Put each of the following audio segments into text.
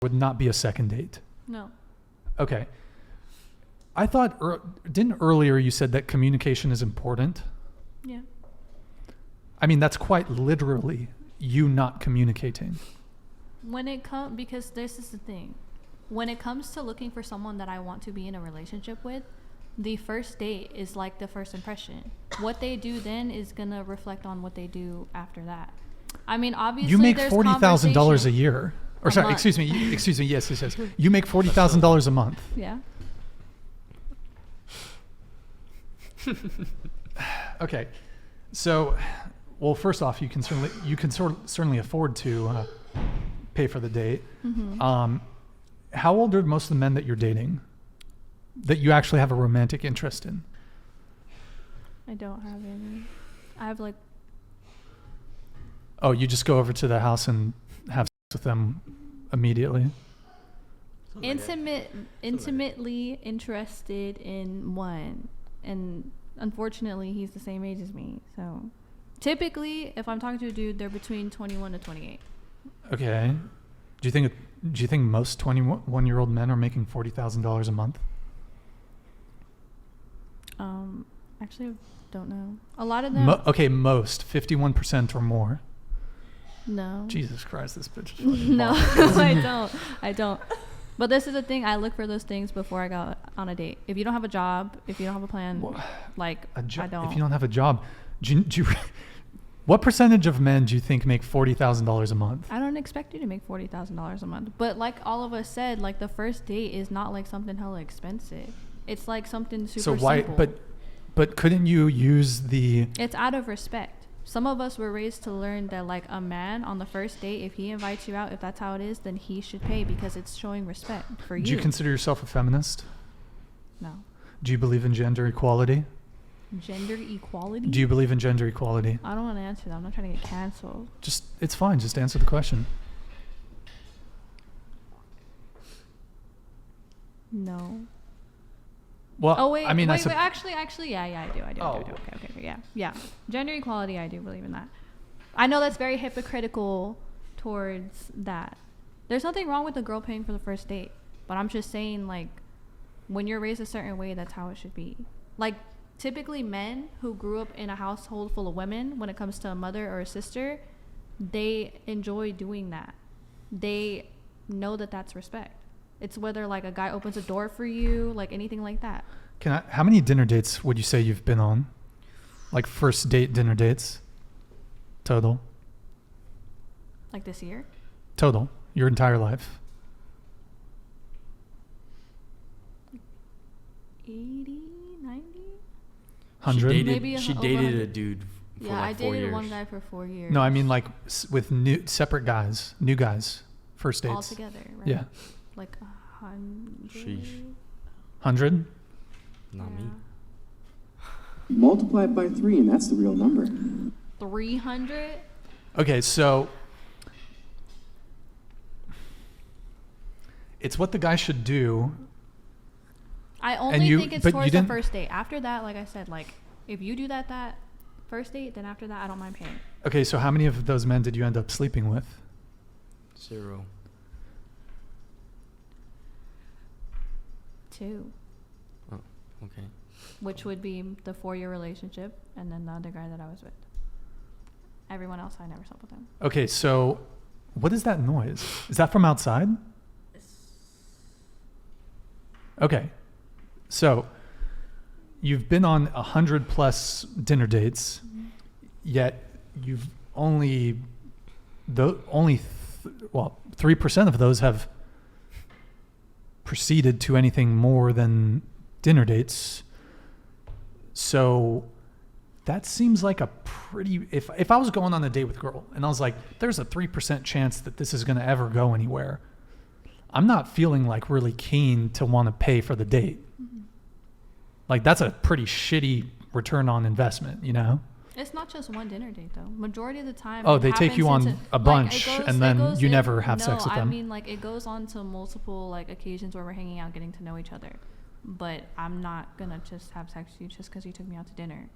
would not be a second date. No. Okay. I thought, didn't earlier you said that communication is important? Yeah. I mean, that's quite literally you not communicating. Because this is the thing. When it comes to looking for someone that I want to be in a relationship with, the first date is like the first impression. What they do then is going to reflect on what they do after that. I mean, obviously, you make there's $40,000 a year. Or a sorry, month. excuse me. Yes. You make $40,000 a month. Yeah. Okay. So, well, first off, you can certainly afford to pay for the date. Mm-hmm. How old are most of the men that you're dating that you actually have a romantic interest in? I don't have any. I have like... Oh, you just go over to the house and have sex with them immediately? Intimately interested in one. And unfortunately, he's the same age as me. So typically, if I'm talking to a dude, they're between 21 to 28. Okay. Do you think most 21-year-old men are making $40,000 a month? Actually, I don't know. A lot of them. Most 51% or more. No. Jesus Christ, this bitch. No, I don't. But this is the thing. I look for those things before I go on a date. If you don't have a job, if you don't have a plan, I don't. If you don't have a job, what percentage of men do you think make $40,000 a month? I don't expect you to make $40,000 a month. But like all of us said, like the first date is not like something hella expensive. It's like something super simple. But couldn't you use the... It's out of respect. Some of us were raised to learn that like a man on the first date, if he invites you out, if that's how it is, then he should pay because it's showing respect for you. Do you consider yourself a feminist? No. Do you believe in gender equality? Gender equality? Do you believe in gender equality? I don't want to answer that. I'm not trying to get canceled. It's fine. Just answer the question. No. Well, oh wait, I mean, wait, actually, yeah, I do. Oh. Okay, yeah. Gender equality, I do believe in that. I know that's very hypocritical towards that. There's nothing wrong with a girl paying for the first date, but I'm just saying, like, when you're raised a certain way, that's how it should be. Like, typically men who grew up in a household full of women, when it comes to a mother or a sister, they enjoy doing that. They know that that's respect. It's whether like a guy opens a door for you, like anything like that. How many dinner dates would you say you've been on? Like first date dinner dates? Total? Like this year? Total. Your entire life? 80, 90? 100? She dated a dude for yeah, like 4 years. I dated one guy for 4 years. No, I mean like with separate guys, new guys, first dates. All together, right? Yeah. Like 100. Sheesh. 100? Not me. Multiply it by 3 and that's the real number. 300? Okay, so it's what the guy should do. I only think it's towards the first date. After that, like I said, like if you do that first date, then after that I don't mind paying. Okay, so how many of those men did you end up sleeping with? 0. 2. Oh, okay. Which would be the 4-year relationship and then the other guy that I was with. Everyone else, I never slept with him. Okay, so what is that noise? Is that from outside? Okay, so you've been on 100+ dinner dates, yet you've only 3% of those have proceeded to anything more than dinner dates. So that seems like a pretty... If I was going on a date with a girl and I was like, there's a 3% chance that this is going to ever go anywhere, I'm not feeling like really keen to want to pay for the date. Mm-hmm. Like that's a pretty shitty return on investment, you know? It's not just one dinner date though. Majority of the time. Oh, they take you on a bunch and then you never have sex with them. No, I mean like it goes on to multiple like occasions where we're hanging out, getting to know each other. But I'm not gonna just have sex with you just because you took me out to dinner.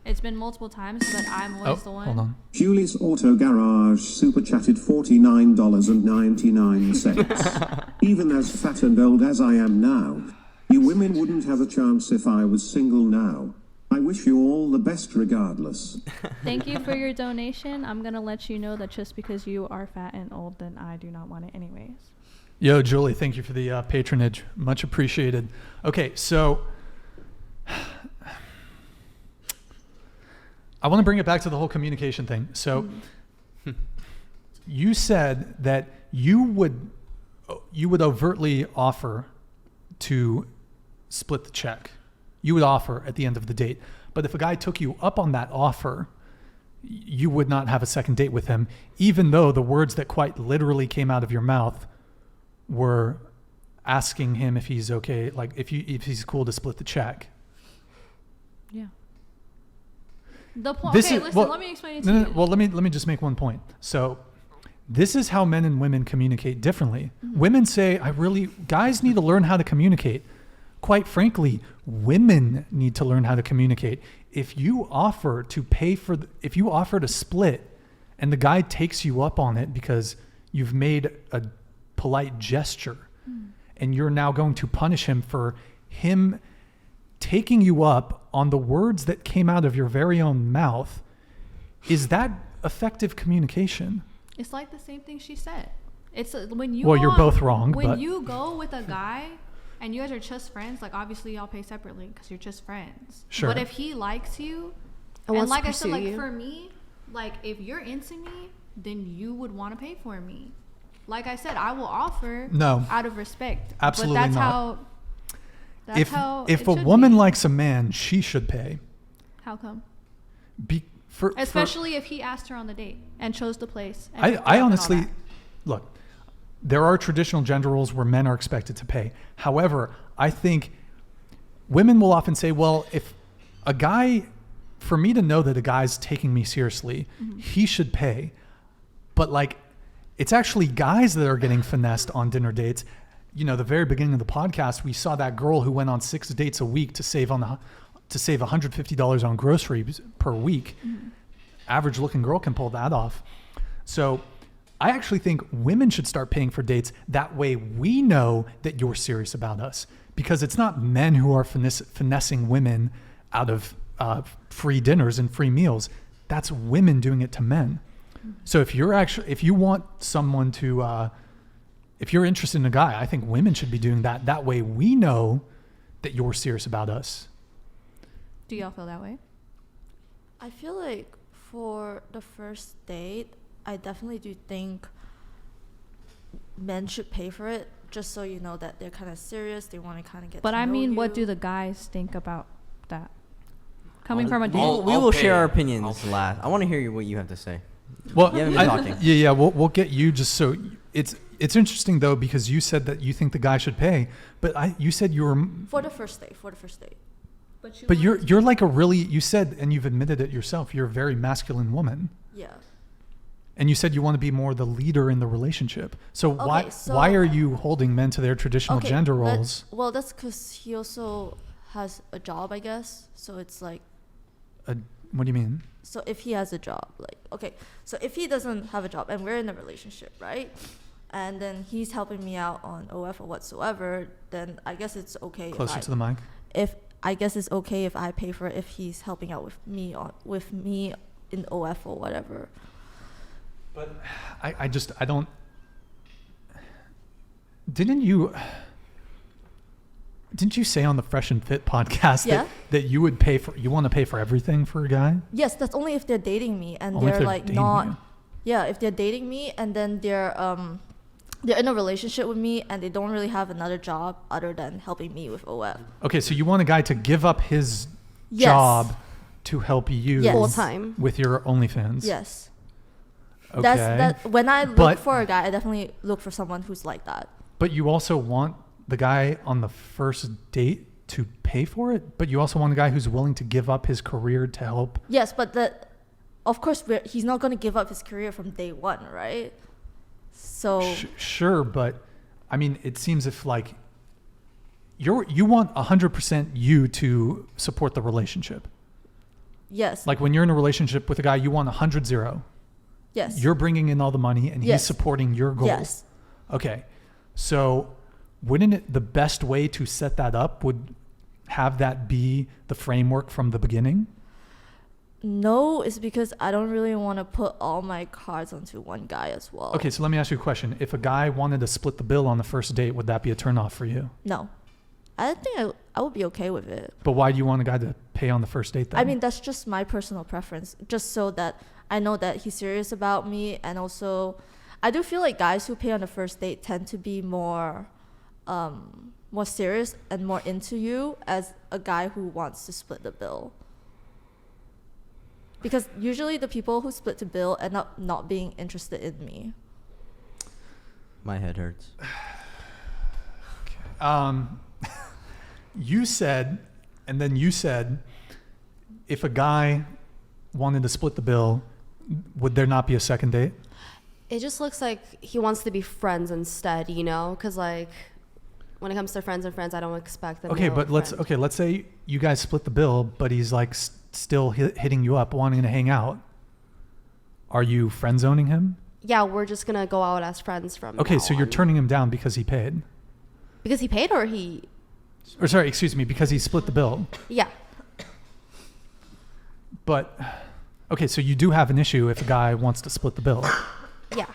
It's been multiple times, but I'm always the one. Hold on. Julie's Auto Garage super chatted $49.99. Even as fat and old as I am now, you women wouldn't have a chance if I was single now. I wish you all the best regardless. Thank you for your donation. I'm going to let you know that just because you are fat and old, then I do not want it anyways. Yo, Julie, thank you for the patronage. Much appreciated. Okay, so I want to bring it back to the whole communication thing. So you said that you would overtly offer to split the check. You would offer at the end of the date. But if a guy took you up on that offer, you would not have a second date with him, even though the words that quite literally came out of your mouth were asking him if he's okay, like if he's cool to split the check. Yeah. The point. This Okay, is- listen. well, Let me explain it to you. Well, let me just make one point. So, this is how men and women communicate differently. Women say, guys need to learn how to communicate. Quite frankly, women need to learn how to communicate. If you offer to if you offer to split and the guy takes you up on it because you've made a polite gesture and you're now going to punish him for him taking you up on the words that came out of your very own mouth, is that effective communication? It's like the same thing she said. It's when you. Well, you're both wrong, When but- you go with a guy and you guys are just friends, like obviously y'all pay separately because you're just friends. Sure. But if he likes you, And and wants like to I said, pursue like you. for me, like if you're into me, then you would want to pay for me. Like I said, I will offer. No. Out of respect. Absolutely but that's not. How. That's how. If it a should woman be. likes a man, she should pay. How come? Especially Especially if he asked her on the date and chose the place. And I picked her up and all honestly, that. look, there are traditional gender roles where men are expected to pay. However, I think women will often say, well, if a guy, for me to know that a guy's taking me seriously, he should pay. But like, it's actually guys that are getting finessed on dinner dates. You know, the very beginning of the podcast, we saw that girl who went on 6 dates a week to save $150 on groceries per week. Average looking girl can pull that off. So I actually think women should start paying for dates. That way we know that you're serious about us, because it's not men who are finessing women out of free dinners and free meals. That's women doing it to men. So if you want someone to, if you're interested in a guy, I think women should be doing that. That way we know that you're serious about us. Do y'all feel that way? I feel like for the first date, I definitely do think men should pay for it, just so you know that they're kind of serious. They want to kind of get. But to I know mean, what you. do the guys think about that? Coming from a dude. I'll will pay. share our opinions last. I want to hear what you have to say. Well, You haven't been talking. yeah, we'll get you just so it's interesting though, because you said that you think the guy should pay, but you said you were. For the first date. But you're like you said, and you've admitted it yourself, you're a very masculine woman. Yeah. And you said you want to be more the leader in the relationship. So why so- why are you holding men to their traditional gender roles? Well, that's because he also has a job, I guess. So it's like, What do you mean? so if he has a job, like, okay, so if he doesn't have a job and we're in a relationship, right? And then he's helping me out on OF or whatsoever, then I guess it's okay. Closer to the mic. If I guess it's okay if I pay for it if he's helping out with me in OF or whatever. But I don't. Didn't you say on the Fresh and Fit podcast Yeah. that you would you want to pay for everything for a guy? Yes, that's only if they're dating me and Only if they're they're like dating not. you. Yeah, if they're dating me and then they're in a relationship with me and they don't really have another job other than helping me with OF. Okay, so you want a guy to give up his Yes. job to help you Yes. Full time. with your OnlyFans. Yes. Okay. That when I look But- for a guy, I definitely look for someone who's like that. But you also want the guy on the first date to pay for it, but you also want a guy who's willing to give up his career to help. Yes, but of course he's not going to give up his career from day one, right? So Sure, but I mean, it seems if like you want 100% you to support the relationship. Yes. Like when you're in a relationship with a guy, you want 100-0. Yes. You're bringing in all the money and he's Yes. supporting your goals. Yes. Okay. So wouldn't it, the best way to set that up would have that be the framework from the beginning? No, it's because I don't really want to put all my cards onto one guy as well. Okay, so let me ask you a question. If a guy wanted to split the bill on the first date, would that be a turnoff for you? No. I think I would be okay with it. But why do you want a guy to pay on the first date then? I mean, that's just my personal preference. Just so that I know that he's serious about me. And also, I do feel like guys who pay on the first date tend to be more serious and more into you as a guy who wants to split the bill. Because usually the people who split the bill end up not being interested in me. My head hurts. You said, and then you said, if a guy wanted to split the bill, would there not be a second date? It just looks like he wants to be friends instead, you know? Because, like, when it comes to friends and friends, I don't expect them. Okay, but let's say you guys split the bill, but he's like still hitting you up, wanting to hang out. Are you friend zoning him? Yeah, we're just gonna go out as friends from. Okay, now so you're on. turning him down because he paid. Because he paid, or he? Or sorry, excuse me, because he split the bill. Yeah. But okay, so you do have an issue if a guy wants to split the bill. Yeah.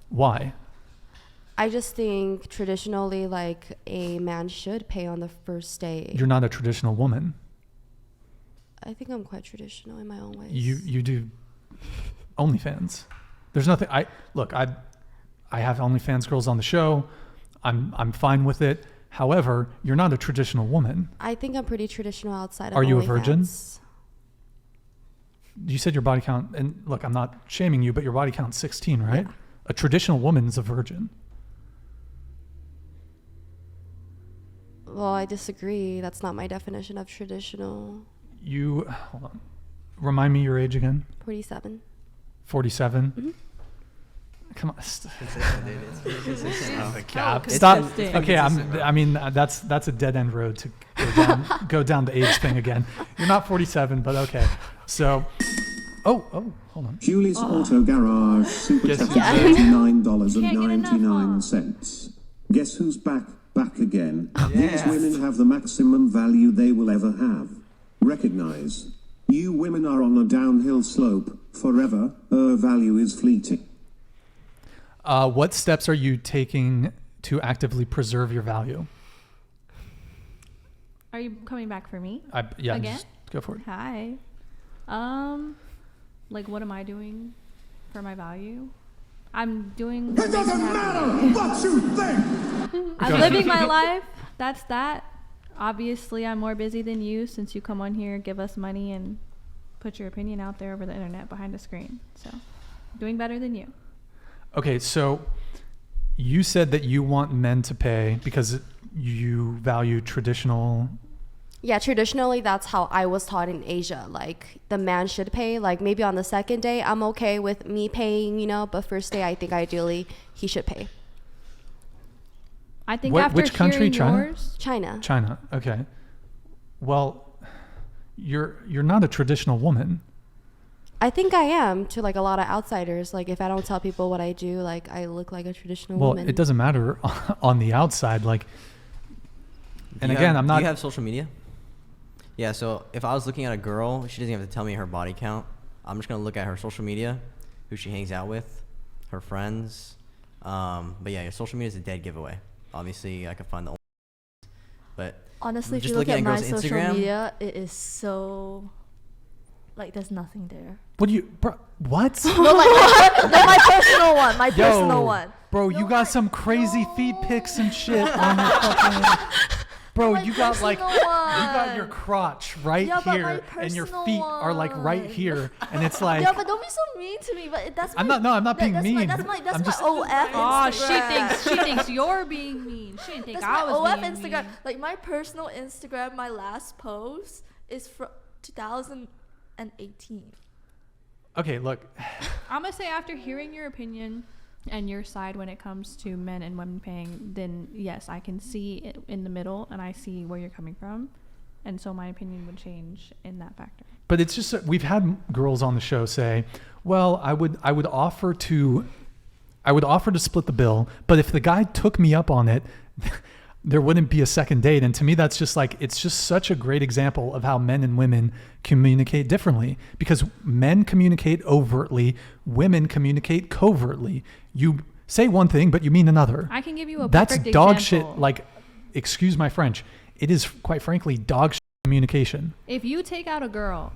Why? I just think traditionally, like, a man should pay on the first date. You're not a traditional woman. I think I'm quite traditional in my own ways. You do OnlyFans. There's nothing. I have OnlyFans girls on the show. I'm fine with it. However, you're not a traditional woman. I think I'm pretty traditional outside of Are you a virgin? OnlyFans. You said your body count, and look, I'm not shaming you, but your body count's 16, right? Yeah. A traditional woman is a virgin. Well, I disagree. That's not my definition of traditional. Hold on. Remind me your age again. 47. 47. Mm-hmm. Come on. Oh, Stop. consistent. Okay, I mean that's a dead end road to go down the age thing again. You're not 47, but okay. So, hold on. Julie's Auto Garage Super Guess Chat who's $39.99. Guess who's back again? These women have the maximum value they will ever have. Recognize. You women are on a downhill slope. Forever, her value is fleeting. What steps are you taking to actively preserve your value? Are you coming back for me? Yeah, Again? just go for it. Hi. Like, what am I doing for my value? I'm doing. It doesn't matter what you think. I'm living my life. That's that. Obviously, I'm more busy than you since you come on here, give us money, and put your opinion out there over the internet behind a screen. So, doing better than you. Okay, so you said that you want men to pay because you value traditional. Yeah, traditionally, that's how I was taught in Asia. Like, the man should pay. Like, maybe on the second day, I'm okay with me paying, you know, but first day, I think ideally he should pay. I think after which country? hearing China? yours, China. Okay. Well, you're not a traditional woman. I think I am to, like, a lot of outsiders. Like, if I don't tell people what I do, like, I look like a traditional woman. Well, it doesn't matter on the outside. Like, and again, I'm not. Do you have social media? Yeah, so if I was looking at a girl, she doesn't have to tell me her body count. I'm just going to look at her social media, who she hangs out with, her friends. But yeah, your social media is a dead giveaway. Obviously, I could find the but Honestly, if just you look looking at my girls' social Instagram, media, it is so... Like, there's nothing there. What do you? What? No, my personal one. My personal one. Bro, you got some crazy feet pics and shit on your fucking. Bro, My you got like personal you got one. your crotch right Yeah, but my here, and your personal feet are like right one. here, and it's like. Yeah, but don't be so mean to me. But that's my, I'm not being mean. That's my I'm just- OF Instagram. oh, she thinks you're being mean. She didn't think That's I my was OF being Instagram. mean. Like, my personal Instagram, my last post is from 2018. Okay, look. I'm gonna say after hearing your opinion and your side when it comes to men and women paying, then yes, I can see it in the middle and I see where you're coming from. and so my opinion would change in that factor. But it's just that we've had girls on the show say, "Well, I would offer to split the bill, but if the guy took me up on it, there wouldn't be a second date." And to me, that's just like, it's just such a great example of how men and women communicate differently, because men communicate overtly, women communicate covertly. You say one thing, but you mean another. I can give you a That's perfect dog example. shit. Like, excuse my French. It is, quite frankly, dog shit communication. If you take out a girl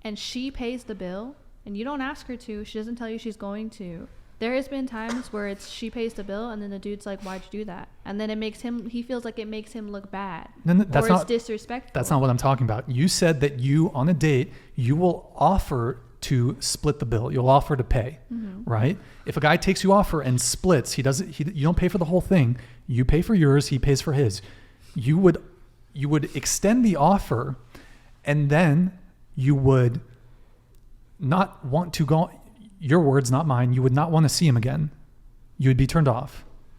and she pays the bill and you don't ask her to, she doesn't tell you she's going to. There has been times where it's she pays the bill and then the dude's like, "Why'd you do that?" And then he feels like it makes him look bad. No, that's or not, it's disrespectful. That's not what I'm talking about. You said that you, on a date, you will offer to split the bill. You'll offer to pay, right? If a guy takes you offer and splits, you don't pay for the whole thing. You pay for yours, he pays for his. You would extend the offer, and then you would not want to go, your words, not mine, you would not want to see him again. You would be turned off.